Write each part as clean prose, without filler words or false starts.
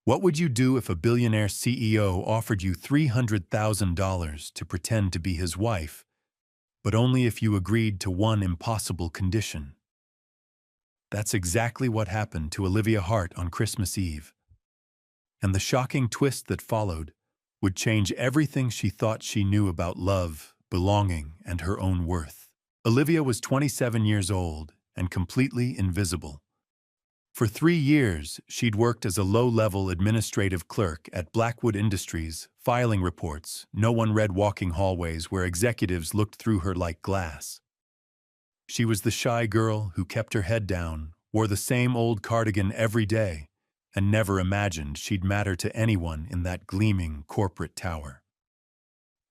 What would you do if a billionaire CEO offered you $300,000 to pretend to be his wife, but only if you agreed to one impossible condition? That's exactly what happened to Olivia Hart on Christmas Eve. And the shocking twist that followed would change everything she thought she knew about love, belonging, and her own worth. Olivia was 27 years old and completely invisible. For 3 years, she'd worked as a low-level administrative clerk at Blackwood Industries, filing reports no one read, walking hallways where executives looked through her like glass. She was the shy girl who kept her head down, wore the same old cardigan every day, and never imagined she'd matter to anyone in that gleaming corporate tower.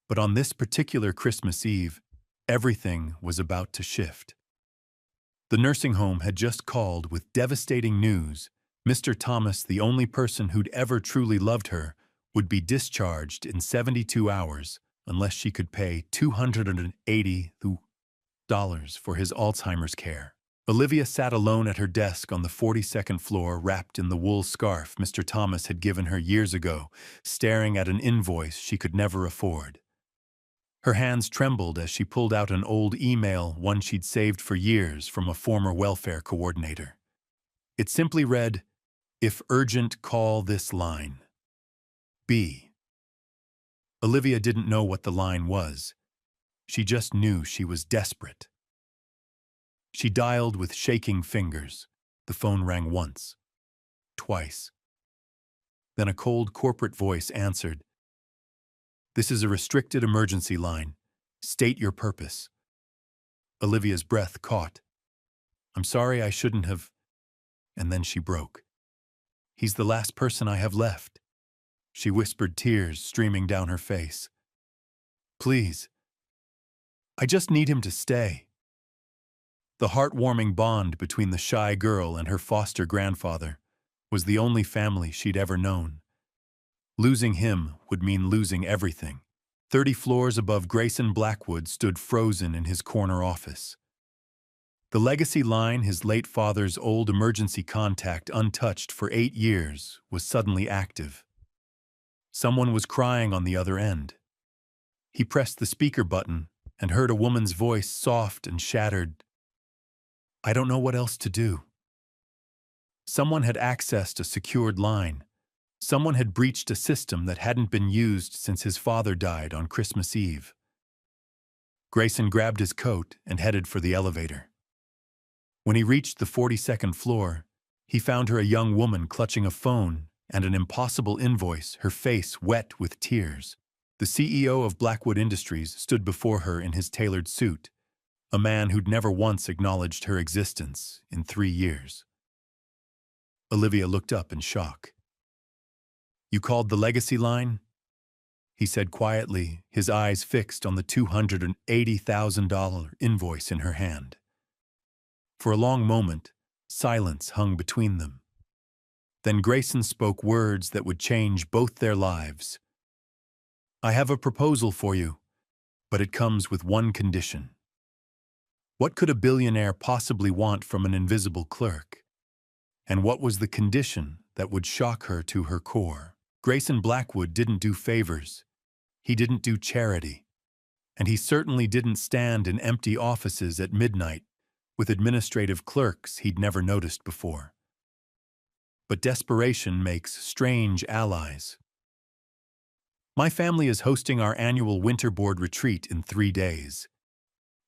But on this particular Christmas Eve, everything was about to shift. The nursing home had just called with devastating news. Mr. Thomas, the only person who'd ever truly loved her, would be discharged in 72 hours unless she could pay $280 for his Alzheimer's care. Olivia sat alone at her desk on the 42nd floor, wrapped in the wool scarf Mr. Thomas had given her years ago, staring at an invoice she could never afford. Her hands trembled as she pulled out an old email, one she'd saved for years from a former welfare coordinator. It simply read, "If urgent, call this line. B." Olivia didn't know what the line was. She just knew she was desperate. She dialed with shaking fingers. The phone rang once, twice. Then a cold corporate voice answered. "This is a restricted emergency line. State your purpose." Olivia's breath caught. "I'm sorry, I shouldn't have..." And then she broke. "He's the last person I have left," she whispered, tears streaming down her face. "Please. I just need him to stay." The heartwarming bond between the shy girl and her foster grandfather was the only family she'd ever known. Losing him would mean losing everything. 30 floors above Grayson Blackwood stood frozen in his corner office. The legacy line, his late father's old emergency contact untouched for 8 years, was suddenly active. Someone was crying on the other end. He pressed the speaker button and heard a woman's voice, soft and shattered. "I don't know what else to do." Someone had accessed a secured line. Someone had breached a system that hadn't been used since his father died on Christmas Eve. Grayson grabbed his coat and headed for the elevator. When he reached the 42nd floor, he found her, a young woman clutching a phone and an impossible invoice, her face wet with tears. The CEO of Blackwood Industries stood before her in his tailored suit, a man who'd never once acknowledged her existence in 3 years. Olivia looked up in shock. "You called the legacy line?" he said quietly, his eyes fixed on the $280,000 invoice in her hand. For a long moment, silence hung between them. Then Grayson spoke words that would change both their lives. "I have a proposal for you, but it comes with one condition." What could a billionaire possibly want from an invisible clerk? And what was the condition that would shock her to her core? Grayson Blackwood didn't do favors. He didn't do charity. And he certainly didn't stand in empty offices at midnight with administrative clerks he'd never noticed before. But desperation makes strange allies. "My family is hosting our annual winter board retreat in 3 days,"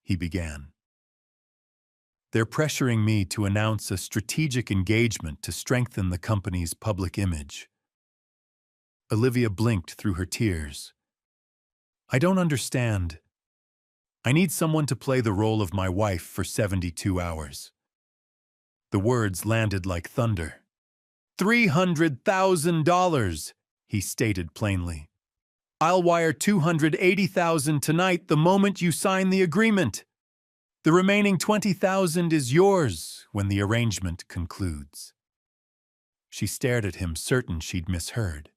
he began. "They're pressuring me to announce a strategic engagement to strengthen the company's public image." Olivia blinked through her tears. "I don't understand. I need someone to play the role of my wife for 72 hours. The words landed like thunder. $300,000, he stated plainly. "I'll wire $280,000 tonight the moment you sign the agreement. The remaining $20,000 is yours when the arrangement concludes." She stared at him, certain she'd misheard.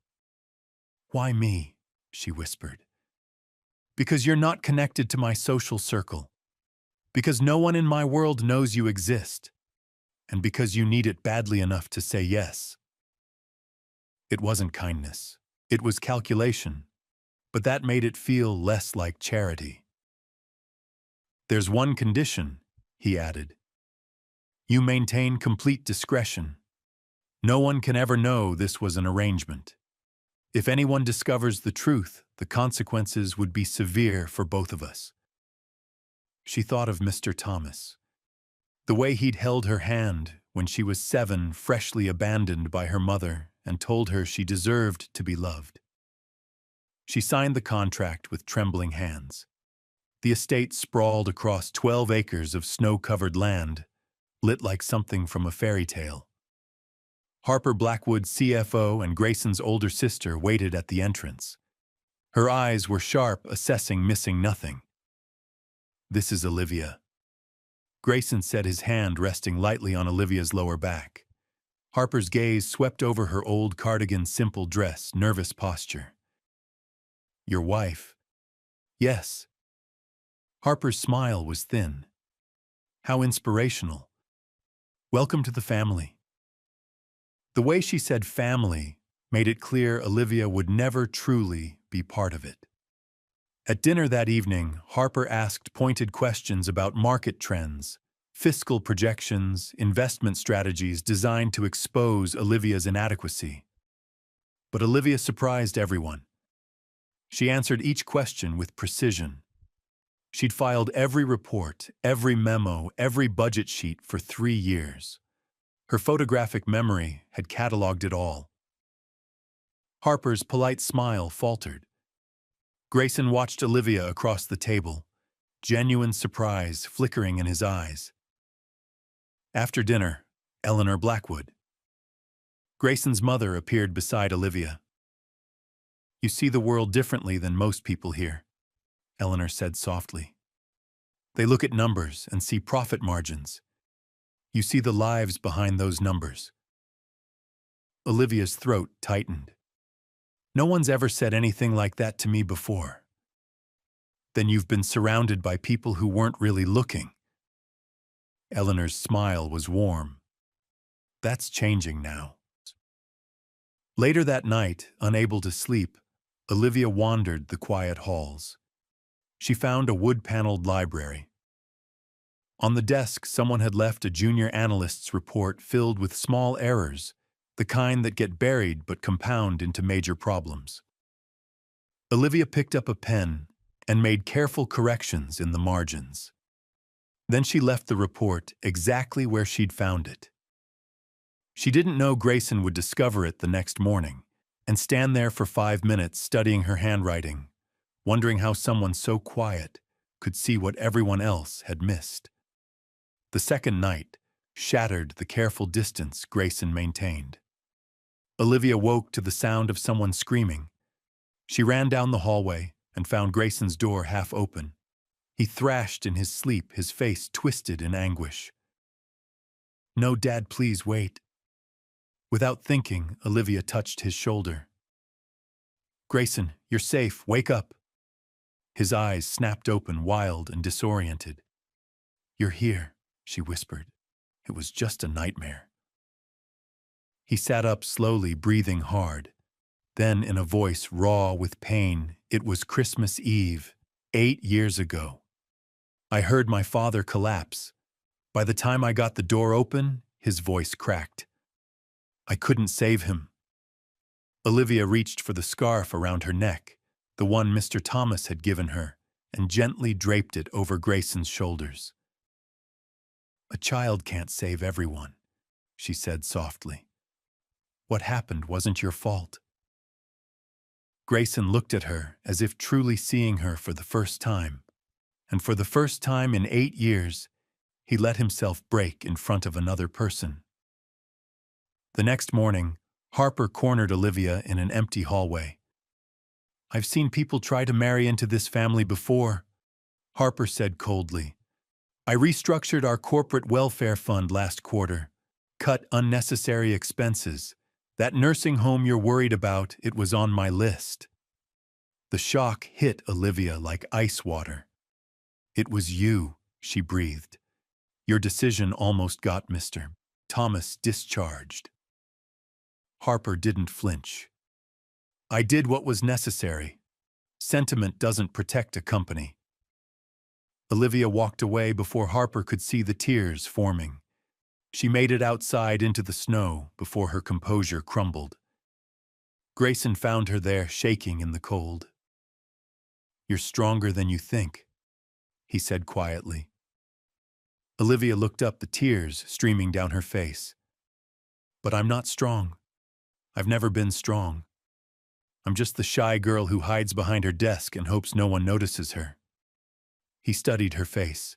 "Why me?" she whispered. "Because you're not connected to my social circle. Because no one in my world knows you exist. And because you need it badly enough to say yes." It wasn't kindness. It was calculation, but that made it feel less like charity. "There's one condition," he added. "You maintain complete discretion. No one can ever know this was an arrangement. If anyone discovers the truth, the consequences would be severe for both of us." She thought of Mr. Thomas. The way he'd held her hand when she was 7, freshly abandoned by her mother, and told her she deserved to be loved. She signed the contract with trembling hands. The estate sprawled across 12 acres of snow-covered land, lit like something from a fairy tale. Harper Blackwood, CFO, and Grayson's older sister waited at the entrance. Her eyes were sharp, assessing missing nothing. "This is Olivia." Grayson said, his hand resting lightly on Olivia's lower back. Harper's gaze swept over her old cardigan, simple dress, nervous posture. "Your wife?" "Yes." Harper's smile was thin. "How inspirational. Welcome to the family." The way she said family made it clear Olivia would never truly be part of it. At dinner that evening, Harper asked pointed questions about market trends, fiscal projections, investment strategies designed to expose Olivia's inadequacy. But Olivia surprised everyone. She answered each question with precision. She'd filed every report, every memo, every budget sheet for 3 years. Her photographic memory had cataloged it all. Harper's polite smile faltered. Grayson watched Olivia across the table, genuine surprise flickering in his eyes. After dinner, Eleanor Blackwood. Grayson's mother appeared beside Olivia. "You see the world differently than most people here," Eleanor said softly. "They look at numbers and see profit margins. You see the lives behind those numbers." Olivia's throat tightened. "No one's ever said anything like that to me before." "Then you've been surrounded by people who weren't really looking." Eleanor's smile was warm. "That's changing now." Later that night, unable to sleep, Olivia wandered the quiet halls. She found a wood-paneled library. On the desk, someone had left a junior analyst's report filled with small errors, the kind that get buried but compound into major problems. Olivia picked up a pen and made careful corrections in the margins. Then she left the report exactly where she'd found it. She didn't know Grayson would discover it the next morning and stand there for 5 minutes studying her handwriting, wondering how someone so quiet could see what everyone else had missed. The second night shattered the careful distance Grayson maintained. Olivia woke to the sound of someone screaming. She ran down the hallway and found Grayson's door half open. He thrashed in his sleep, his face twisted in anguish. "No, Dad, please wait." Without thinking, Olivia touched his shoulder. "Grayson, you're safe. Wake up." His eyes snapped open, wild and disoriented. "You're here," she whispered. "It was just a nightmare." He sat up slowly, breathing hard. Then, in a voice raw with pain, "It was Christmas Eve, 8 years ago. I heard my father collapse. By the time I got the door open, his voice cracked. I couldn't save him." Olivia reached for the scarf around her neck, the one Mr. Thomas had given her, and gently draped it over Grayson's shoulders. "A child can't save everyone," she said softly. "What happened wasn't your fault." Grayson looked at her as if truly seeing her for the first time, and for the first time in 8 years, he let himself break in front of another person. The next morning, Harper cornered Olivia in an empty hallway. "I've seen people try to marry into this family before," Harper said coldly. "I restructured our corporate welfare fund last quarter, cut unnecessary expenses. That nursing home you're worried about, it was on my list." The shock hit Olivia like ice water. "It was you," she breathed. "Your decision almost got Mr. Thomas discharged." Harper didn't flinch. I did what was necessary. Sentiment doesn't protect a company. Olivia walked away before Harper could see the tears forming. She made it outside into the snow before her composure crumbled. Grayson found her there, shaking in the cold. "You're stronger than you think," he said quietly. Olivia looked up, the tears streaming down her face. "But I'm not strong. I've never been strong. I'm just the shy girl who hides behind her desk and hopes no one notices her." He studied her face.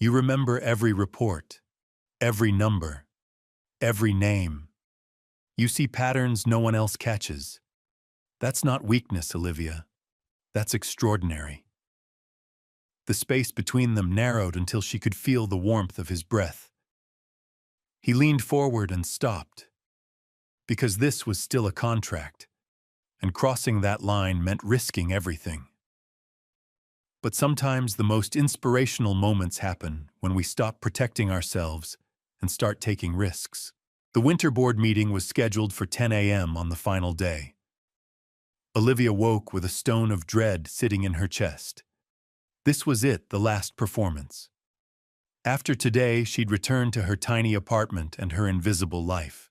"You remember every report, every number, every name. You see patterns no one else catches. That's not weakness, Olivia. That's extraordinary." The space between them narrowed until she could feel the warmth of his breath. He leaned forward and stopped, because this was still a contract, and crossing that line meant risking everything. But sometimes the most inspirational moments happen when we stop protecting ourselves and start taking risks. The winter board meeting was scheduled for 10 a.m. on the final day. Olivia woke with a stone of dread sitting in her chest. This was it, the last performance. After today, she'd return to her tiny apartment and her invisible life.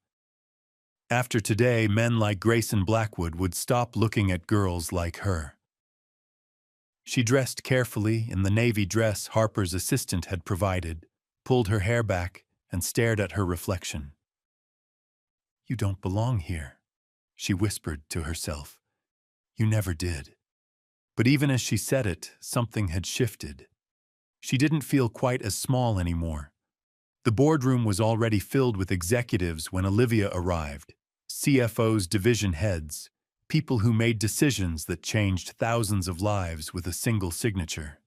After today, men like Grayson Blackwood would stop looking at girls like her. She dressed carefully in the navy dress Harper's assistant had provided, pulled her hair back, and stared at her reflection. "You don't belong here," she whispered to herself. "You never did." But even as she said it, something had shifted. She didn't feel quite as small anymore. The boardroom was already filled with executives when Olivia arrived, CFOs, division heads, people who made decisions that changed thousands of lives with a single signature.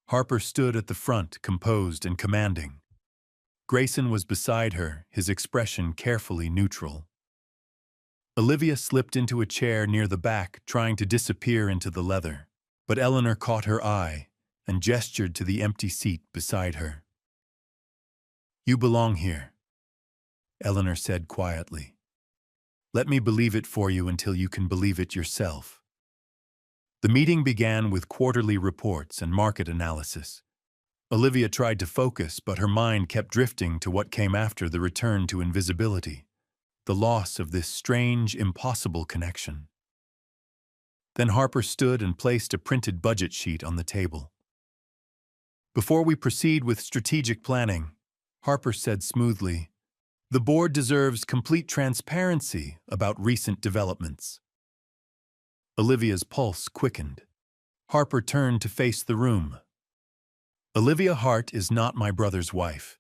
Harper stood at the front, composed and commanding. Grayson was beside her, his expression carefully neutral. Olivia slipped into a chair near the back, trying to disappear into the leather, but Eleanor caught her eye and gestured to the empty seat beside her. "You belong here," Eleanor said quietly. "Let me believe it for you until you can believe it yourself." The meeting began with quarterly reports and market analysis. Olivia tried to focus, but her mind kept drifting to what came after the return to invisibility. The loss of this strange, impossible connection. Then Harper stood and placed a printed budget sheet on the table. "Before we proceed with strategic planning," Harper said smoothly, "the board deserves complete transparency about recent developments." Olivia's pulse quickened. Harper turned to face the room. "Olivia Hart is not my brother's wife.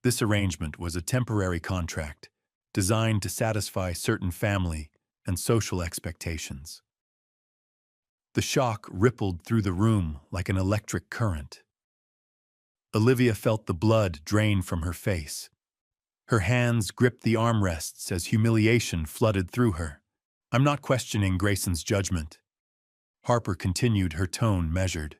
This arrangement was a temporary contract, designed to satisfy certain family and social expectations." The shock rippled through the room like an electric current. Olivia felt the blood drain from her face. Her hands gripped the armrests as humiliation flooded through her. "I'm not questioning Grayson's judgment." Harper continued, her tone measured.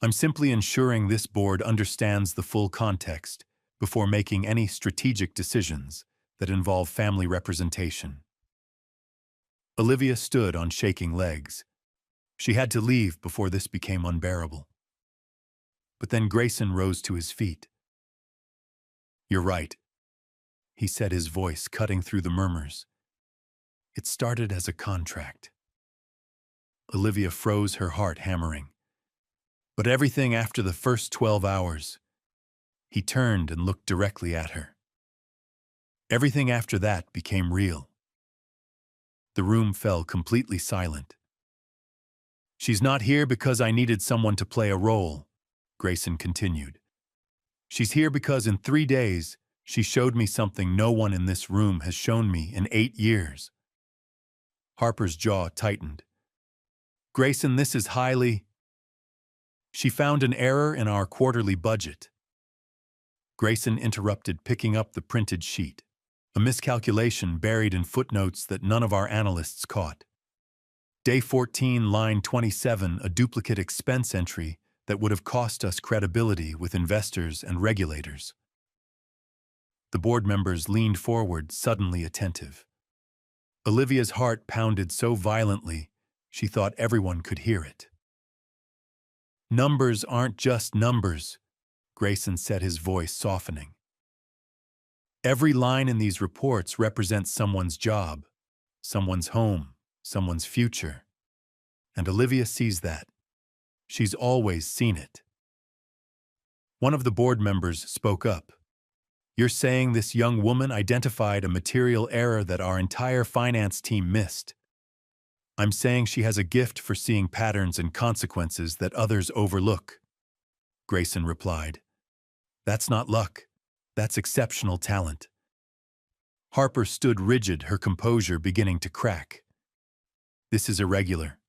"I'm simply ensuring this board understands the full context before making any strategic decisions that involve family representation." Olivia stood on shaking legs. She had to leave before this became unbearable. But then Grayson rose to his feet. "You're right," he said, his voice cutting through the murmurs. "It started as a contract." Olivia froze, her heart hammering. "But everything after the first 12 hours, he turned and looked directly at her. Everything after that became real." The room fell completely silent. "She's not here because I needed someone to play a role," Grayson continued. "She's here because in 3 days, she showed me something no one in this room has shown me in 8 years. Harper's jaw tightened. "Grayson, this is highly—" "She found an error in our quarterly budget." Grayson interrupted, picking up the printed sheet. A miscalculation buried in footnotes that none of our analysts caught. Day 14, line 27, a duplicate expense entry that would have cost us credibility with investors and regulators. The board members leaned forward, suddenly attentive. Olivia's heart pounded so violently, she thought everyone could hear it. "Numbers aren't just numbers," Grayson said, his voice softening. "Every line in these reports represents someone's job, someone's home, someone's future. And Olivia sees that. She's always seen it." One of the board members spoke up. "You're saying this young woman identified a material error that our entire finance team missed?" "I'm saying she has a gift for seeing patterns and consequences that others overlook," Grayson replied. "That's not luck. That's exceptional talent." Harper stood rigid, her composure beginning to crack. "This is irregular."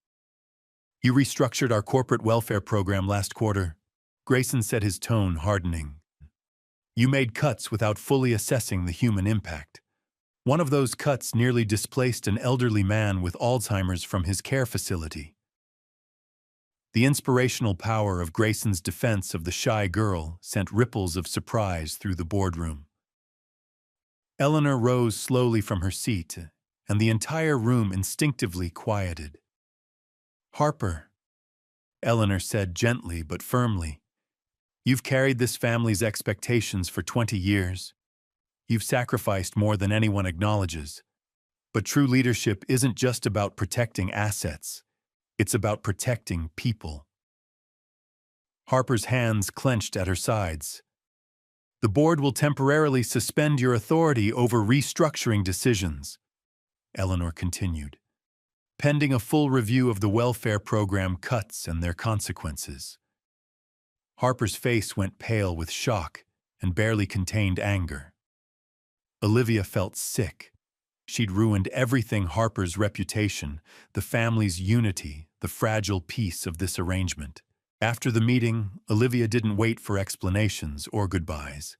"You restructured our corporate welfare program last quarter," Grayson said, his tone hardening. "You made cuts without fully assessing the human impact. One of those cuts nearly displaced an elderly man with Alzheimer's from his care facility." The inspirational power of Grayson's defense of the shy girl sent ripples of surprise through the boardroom. Eleanor rose slowly from her seat, and the entire room instinctively quieted. "Harper," Eleanor said gently but firmly, "you've carried this family's expectations for 20 years. You've sacrificed more than anyone acknowledges. But true leadership isn't just about protecting assets. It's about protecting people." Harper's hands clenched at her sides. "The board will temporarily suspend your authority over restructuring decisions," Eleanor continued, "pending a full review of the welfare program cuts and their consequences." Harper's face went pale with shock and barely contained anger. Olivia felt sick. She'd ruined everything: Harper's reputation, the family's unity, the fragile peace of this arrangement. After the meeting, Olivia didn't wait for explanations or goodbyes.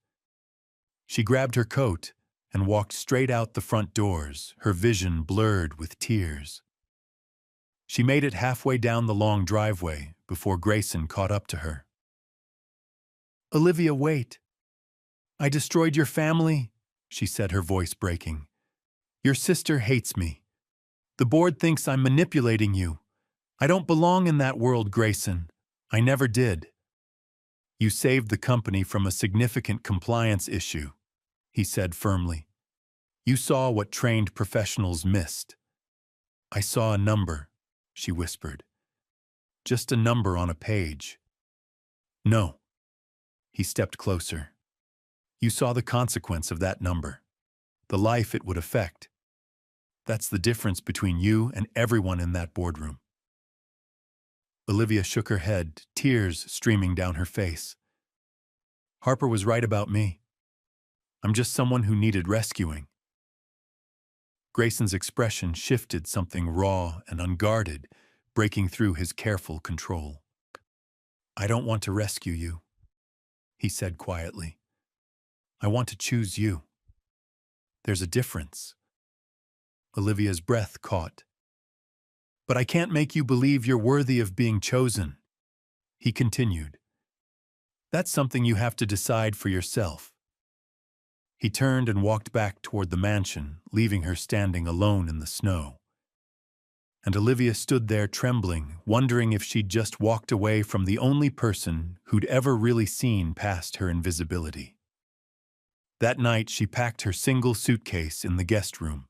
She grabbed her coat and walked straight out the front doors, her vision blurred with tears. She made it halfway down the long driveway before Grayson caught up to her. "Olivia, wait. I destroyed your family," she said, her voice breaking. "Your sister hates me. The board thinks I'm manipulating you. I don't belong in that world, Grayson. I never did." "You saved the company from a significant compliance issue," he said firmly. "You saw what trained professionals missed." "I saw a number," she whispered. "Just a number on a page." "No." He stepped closer. "You saw the consequence of that number, the life it would affect. That's the difference between you and everyone in that boardroom." Olivia shook her head, tears streaming down her face. "Harper was right about me. I'm just someone who needed rescuing." Grayson's expression shifted, something raw and unguarded, breaking through his careful control. "I don't want to rescue you," he said quietly. "I want to choose you. There's a difference." Olivia's breath caught. "But I can't make you believe you're worthy of being chosen," he continued. "That's something you have to decide for yourself." He turned and walked back toward the mansion, leaving her standing alone in the snow. And Olivia stood there trembling, wondering if she'd just walked away from the only person who'd ever really seen past her invisibility. That night, she packed her single suitcase in the guest room.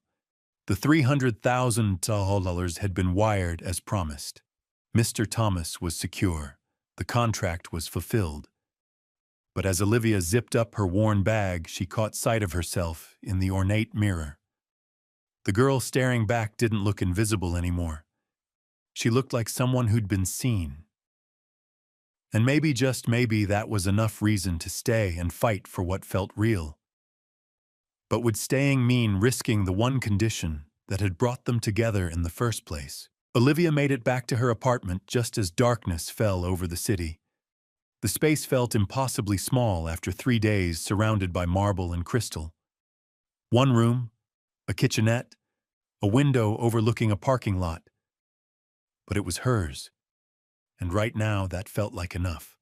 The $300,000 had been wired as promised. Mr. Thomas was secure. The contract was fulfilled. But as Olivia zipped up her worn bag, she caught sight of herself in the ornate mirror. The girl staring back didn't look invisible anymore. She looked like someone who'd been seen. And maybe, just maybe, that was enough reason to stay and fight for what felt real. But would staying mean risking the one condition that had brought them together in the first place? Olivia made it back to her apartment just as darkness fell over the city. The space felt impossibly small after 3 days surrounded by marble and crystal. One room, a kitchenette, a window overlooking a parking lot. But it was hers, and right now that felt like enough.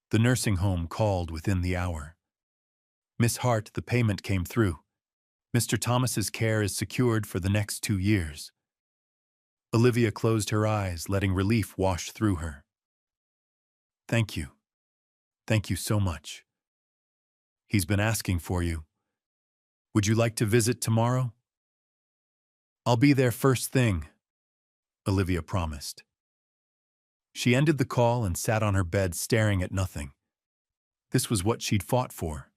The nursing home called within the hour. Miss Hart, the payment came through. Mr. Thomas's care is secured for the next 2 years. Olivia closed her eyes, letting relief wash through her. Thank you. Thank you so much. He's been asking for you. Would you like to visit tomorrow? I'll be there first thing, Olivia promised. She ended the call and sat on her bed staring at nothing. This was what she'd fought for.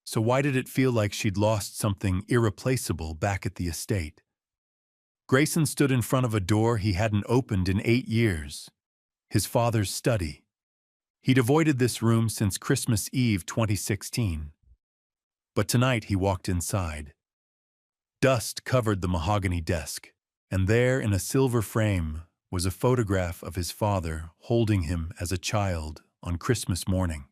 So why did it feel like she'd lost something irreplaceable back at the estate? Grayson stood in front of a door he hadn't opened in 8 years. His father's study. He'd avoided this room since Christmas Eve 2016. But tonight he walked inside. Dust covered the mahogany desk, and there in a silver frame was a photograph of his father holding him as a child on Christmas morning.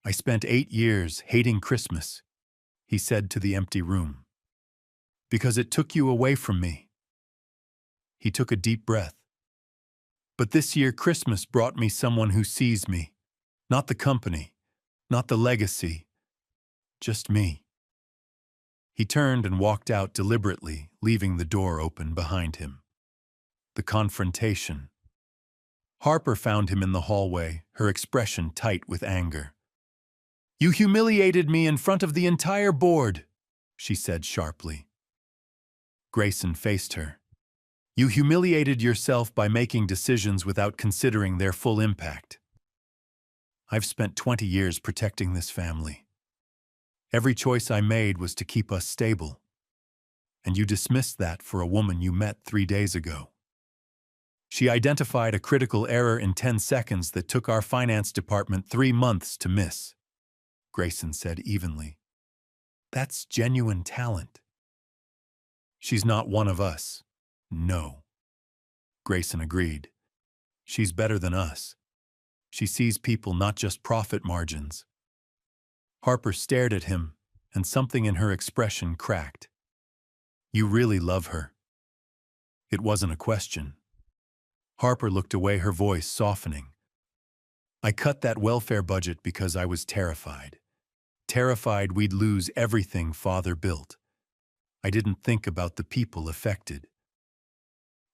I spent 8 years hating Christmas, he said to the empty room. Because it took you away from me. He took a deep breath. But this year Christmas brought me someone who sees me. Not the company, not the legacy, just me. He turned and walked out deliberately, leaving the door open behind him. The confrontation. Harper found him in the hallway, her expression tight with anger. You humiliated me in front of the entire board, she said sharply. Grayson faced her. You humiliated yourself by making decisions without considering their full impact. I've spent 20 years protecting this family. Every choice I made was to keep us stable. And you dismissed that for a woman you met 3 days ago. She identified a critical error in 10 seconds that took our finance department 3 months to miss, Grayson said evenly. That's genuine talent. She's not one of us. No. Grayson agreed. She's better than us. She sees people, not just profit margins. Harper stared at him, and something in her expression cracked. You really love her. It wasn't a question. Harper looked away, her voice softening. I cut that welfare budget because I was terrified. Terrified we'd lose everything Father built. I didn't think about the people affected.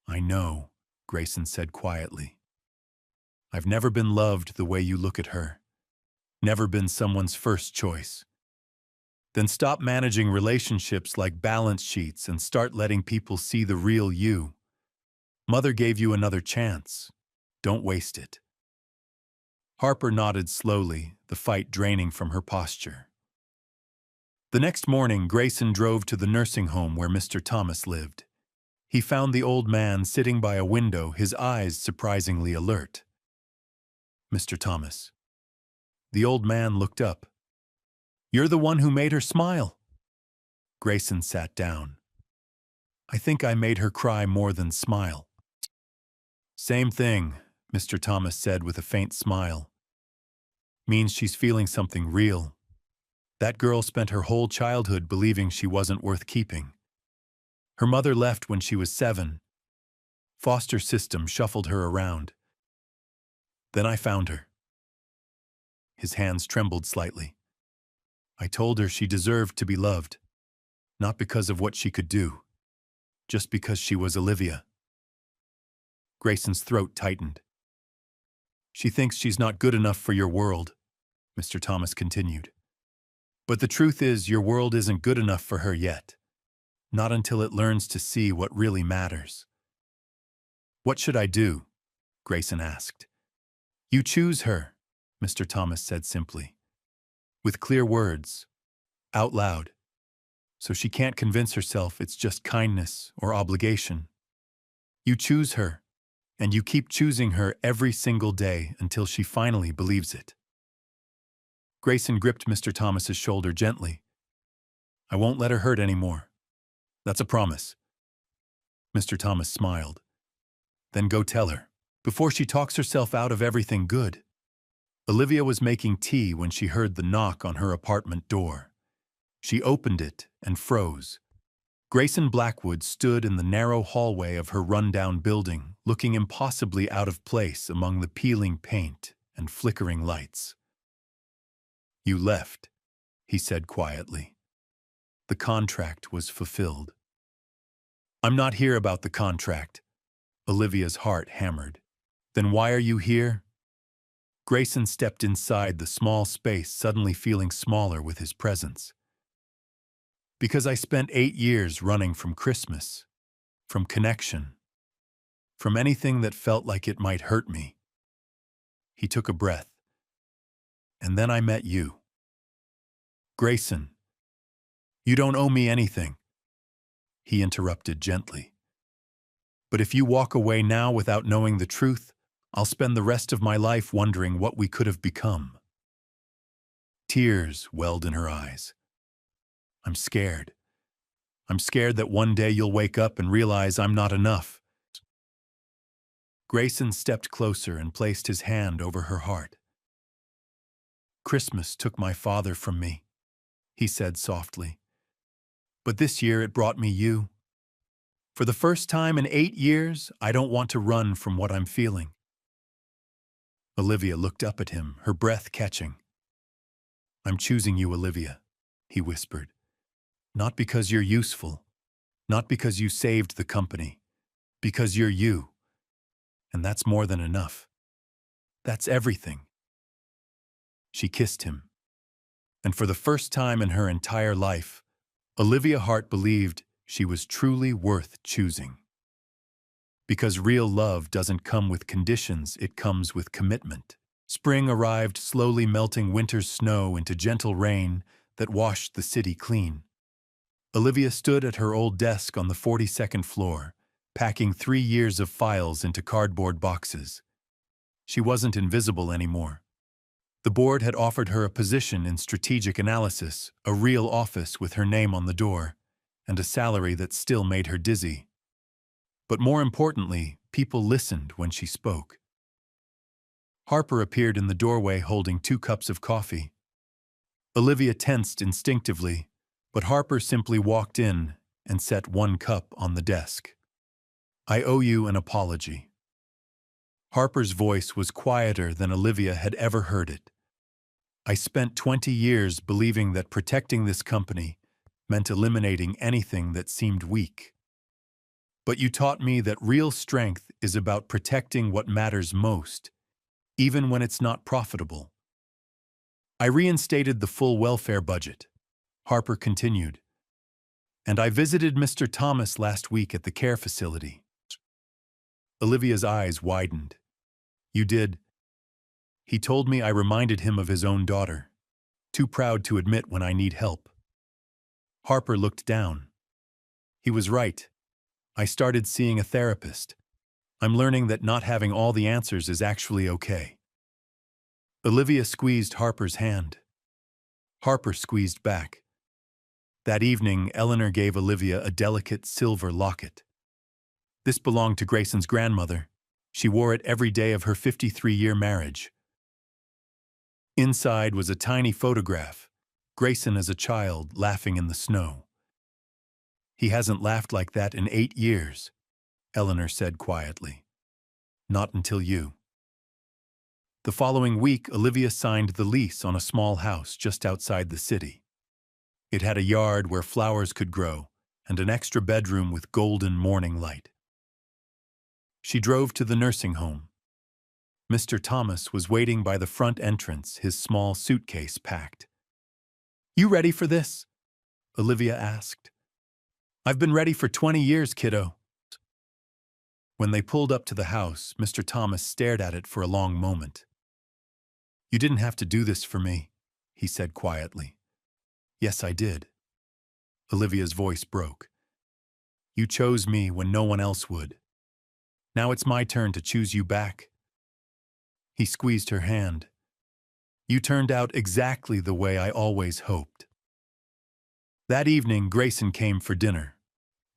I know, Grayson said quietly. I've never been loved the way you look at her. Never been someone's first choice. Then stop managing relationships like balance sheets and start letting people see the real you. Mother gave you another chance. Don't waste it. Harper nodded slowly, the fight draining from her posture. The next morning, Grayson drove to the nursing home where Mr. Thomas lived. He found the old man sitting by a window, his eyes surprisingly alert. Mr. Thomas. The old man looked up. You're the one who made her smile. Grayson sat down. I think I made her cry more than smile. Same thing, Mr. Thomas said with a faint smile. Means she's feeling something real. That girl spent her whole childhood believing she wasn't worth keeping. Her mother left when she was 7. Foster system shuffled her around. Then I found her. His hands trembled slightly. I told her she deserved to be loved, not because of what she could do, just because she was Olivia. Grayson's throat tightened. She thinks she's not good enough for your world, Mr. Thomas continued. But the truth is, your world isn't good enough for her yet. Not until it learns to see what really matters. What should I do? Grayson asked. You choose her, Mr. Thomas said simply. With clear words, out loud, so she can't convince herself it's just kindness or obligation. You choose her, and you keep choosing her every single day until she finally believes it. Grayson gripped Mr. Thomas's shoulder gently. I won't let her hurt anymore. That's a promise. Mr. Thomas smiled. Then go tell her, before she talks herself out of everything good. Olivia was making tea when she heard the knock on her apartment door. She opened it and froze. Grayson Blackwood stood in the narrow hallway of her rundown building, looking impossibly out of place among the peeling paint and flickering lights. You left, he said quietly. The contract was fulfilled. I'm not here about the contract. Olivia's heart hammered. Then why are you here? Grayson stepped inside the small space, suddenly feeling smaller with his presence. Because I spent 8 years running from Christmas, from connection, from anything that felt like it might hurt me. He took a breath. And then I met you. Grayson, you don't owe me anything. He interrupted gently. But if you walk away now without knowing the truth, I'll spend the rest of my life wondering what we could have become. Tears welled in her eyes. I'm scared. I'm scared that one day you'll wake up and realize I'm not enough. Grayson stepped closer and placed his hand over her heart. Christmas took my father from me, he said softly. But this year it brought me you. For the first time in 8 years, I don't want to run from what I'm feeling. Olivia looked up at him, her breath catching. I'm choosing you, Olivia, he whispered. Not because you're useful, not because you saved the company, because you're you. And that's more than enough. That's everything. She kissed him. And for the first time in her entire life, Olivia Hart believed she was truly worth choosing. Because real love doesn't come with conditions, it comes with commitment. Spring arrived, slowly melting winter's snow into gentle rain that washed the city clean. Olivia stood at her old desk on the 42nd floor, packing 3 years of files into cardboard boxes. She wasn't invisible anymore. The board had offered her a position in strategic analysis, a real office with her name on the door, and a salary that still made her dizzy. But more importantly, people listened when she spoke. Harper appeared in the doorway holding 2 cups of coffee. Olivia tensed instinctively, but Harper simply walked in and set 1 cup on the desk. I owe you an apology. Harper's voice was quieter than Olivia had ever heard it. I spent 20 years believing that protecting this company meant eliminating anything that seemed weak. But you taught me that real strength is about protecting what matters most, even when it's not profitable. I reinstated the full welfare budget, Harper continued, and I visited Mr. Thomas last week at the care facility. Olivia's eyes widened. You did. He told me I reminded him of his own daughter, too proud to admit when I need help. Harper looked down. He was right. I started seeing a therapist. I'm learning that not having all the answers is actually okay. Olivia squeezed Harper's hand. Harper squeezed back. That evening, Eleanor gave Olivia a delicate silver locket. This belonged to Grayson's grandmother. She wore it every day of her 53-year marriage. Inside was a tiny photograph, Grayson as a child laughing in the snow. He hasn't laughed like that in 8 years, Eleanor said quietly. Not until you. The following week, Olivia signed the lease on a small house just outside the city. It had a yard where flowers could grow and an extra bedroom with golden morning light. She drove to the nursing home. Mr. Thomas was waiting by the front entrance, his small suitcase packed. You ready for this? Olivia asked. I've been ready for 20 years, kiddo. When they pulled up to the house, Mr. Thomas stared at it for a long moment. You didn't have to do this for me, he said quietly. Yes, I did. Olivia's voice broke. You chose me when no one else would. Now it's my turn to choose you back. He squeezed her hand. You turned out exactly the way I always hoped. That evening, Grayson came for dinner.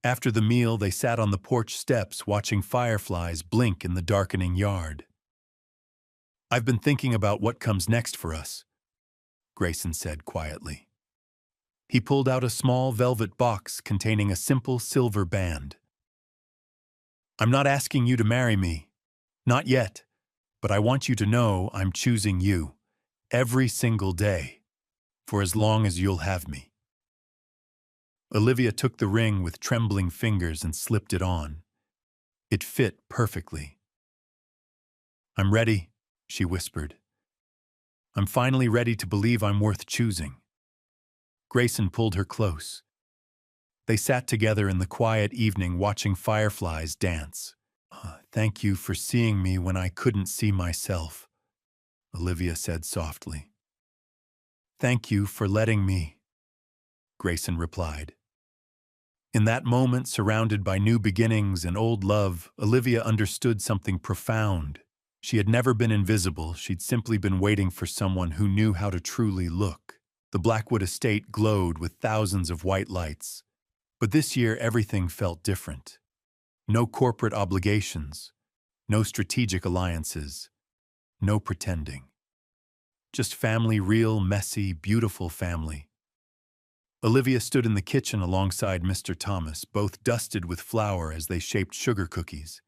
After the meal, they sat on the porch steps watching fireflies blink in the darkening yard. I've been thinking about what comes next for us, Grayson said quietly. He pulled out a small velvet box containing a simple silver band. I'm not asking you to marry me. Not yet. But I want you to know I'm choosing you. Every single day. for as long as you'll have me." Olivia took the ring with trembling fingers and slipped it on. It fit perfectly. "I'm ready," she whispered. "I'm finally ready to believe I'm worth choosing." Grayson pulled her close. They sat together in the quiet evening watching fireflies dance. "Thank you for seeing me when I couldn't see myself," Olivia said softly. "Thank you for letting me," Grayson replied. In that moment, surrounded by new beginnings and old love, Olivia understood something profound. She had never been invisible, she'd simply been waiting for someone who knew how to truly look. The Blackwood estate glowed with thousands of white lights. But this year, everything felt different. No corporate obligations, no strategic alliances, no pretending. Just family, real, messy, beautiful family. Olivia stood in the kitchen alongside Mr. Thomas, both dusted with flour as they shaped sugar cookies.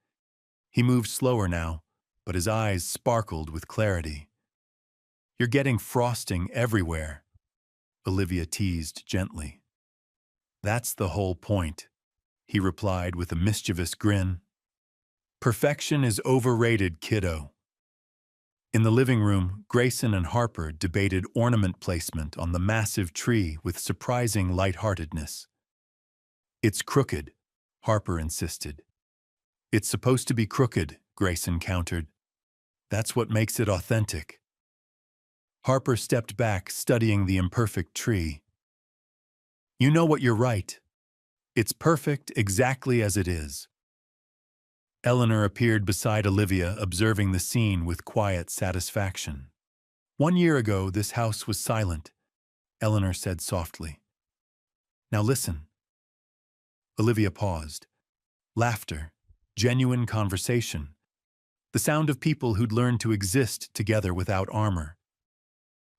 He moved slower now, but his eyes sparkled with clarity. "You're getting frosting everywhere," Olivia teased gently. "That's the whole point," he replied with a mischievous grin. "Perfection is overrated, kiddo." In the living room, Grayson and Harper debated ornament placement on the massive tree with surprising lightheartedness. "It's crooked," Harper insisted. "It's supposed to be crooked," Grayson countered. "That's what makes it authentic." Harper stepped back, studying the imperfect tree. "You know what, you're right. It's perfect exactly as it is." Eleanor appeared beside Olivia, observing the scene with quiet satisfaction. "1 year ago, this house was silent," Eleanor said softly. "Now listen." Olivia paused. Laughter, genuine conversation, the sound of people who'd learned to exist together without armor.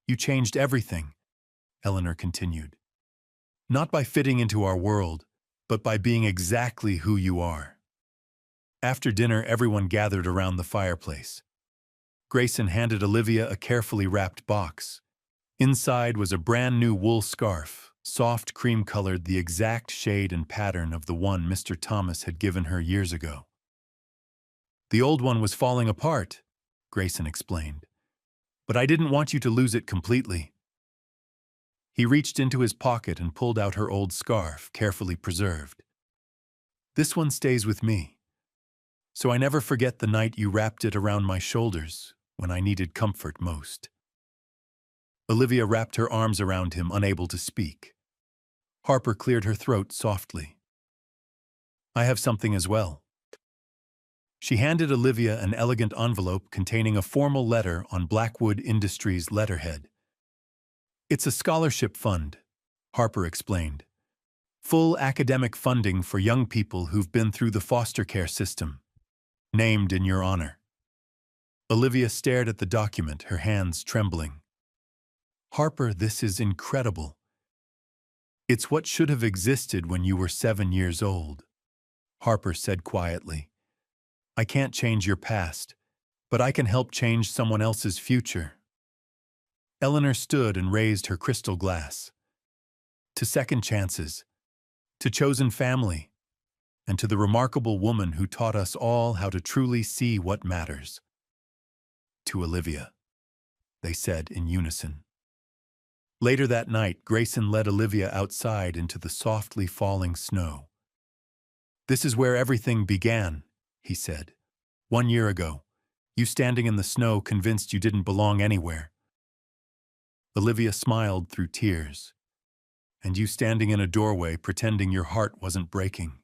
"You changed everything," Eleanor continued. "Not by fitting into our world, but by being exactly who you are." After dinner, everyone gathered around the fireplace. Grayson handed Olivia a carefully wrapped box. Inside was a brand new wool scarf, soft cream-colored, the exact shade and pattern of the one Mr. Thomas had given her years ago. "The old one was falling apart," Grayson explained. "But I didn't want you to lose it completely." He reached into his pocket and pulled out her old scarf, carefully preserved. "This one stays with me, so I never forget the night you wrapped it around my shoulders when I needed comfort most." Olivia wrapped her arms around him, unable to speak. Harper cleared her throat softly. "I have something as well." She handed Olivia an elegant envelope containing a formal letter on Blackwood Industries letterhead. "It's a scholarship fund," Harper explained. "Full academic funding for young people who've been through the foster care system. Named in your honor." Olivia stared at the document, her hands trembling. "Harper, this is incredible. It's what should have existed when you were 7 years old." Harper said quietly. "I can't change your past, but I can help change someone else's future." Eleanor stood and raised her crystal glass. "To second chances, to chosen family, and to the remarkable woman who taught us all how to truly see what matters." "To Olivia," they said in unison. Later that night, Grayson led Olivia outside into the softly falling snow. "This is where everything began," he said. "1 year ago, you standing in the snow convinced you didn't belong anywhere." Olivia smiled through tears. "And you standing in a doorway pretending your heart wasn't breaking."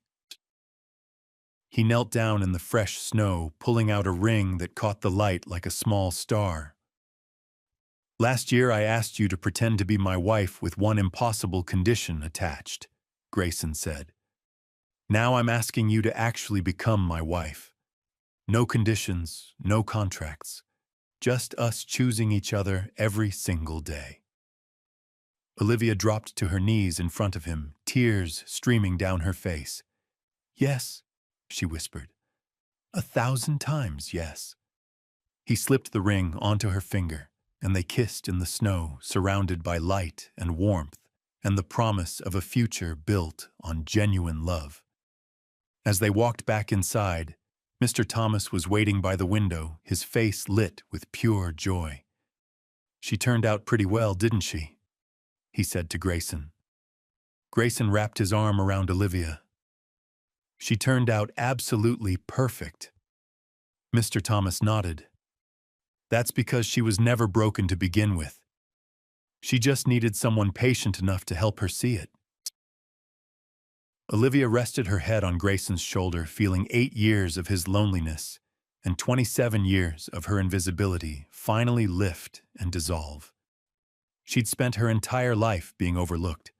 He knelt down in the fresh snow, pulling out a ring that caught the light like a small star. "Last year I asked you to pretend to be my wife with one impossible condition attached," Grayson said. "Now I'm asking you to actually become my wife. No conditions, no contracts. Just us choosing each other every single day." Olivia dropped to her knees in front of him, tears streaming down her face. "Yes," she whispered. "1,000 times yes." He slipped the ring onto her finger. and they kissed in the snow, surrounded by light and warmth, and the promise of a future built on genuine love. As they walked back inside, Mr. Thomas was waiting by the window, his face lit with pure joy. "She turned out pretty well, didn't she?" he said to Grayson. Grayson wrapped his arm around Olivia. "She turned out absolutely perfect." Mr. Thomas nodded. "That's because she was never broken to begin with. She just needed someone patient enough to help her see it." Olivia rested her head on Grayson's shoulder, feeling 8 years of his loneliness and 27 years of her invisibility finally lift and dissolve. She'd spent her entire life being overlooked,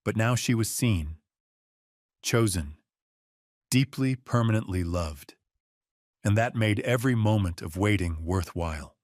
but now she was seen, chosen, deeply, permanently loved, and that made every moment of waiting worthwhile.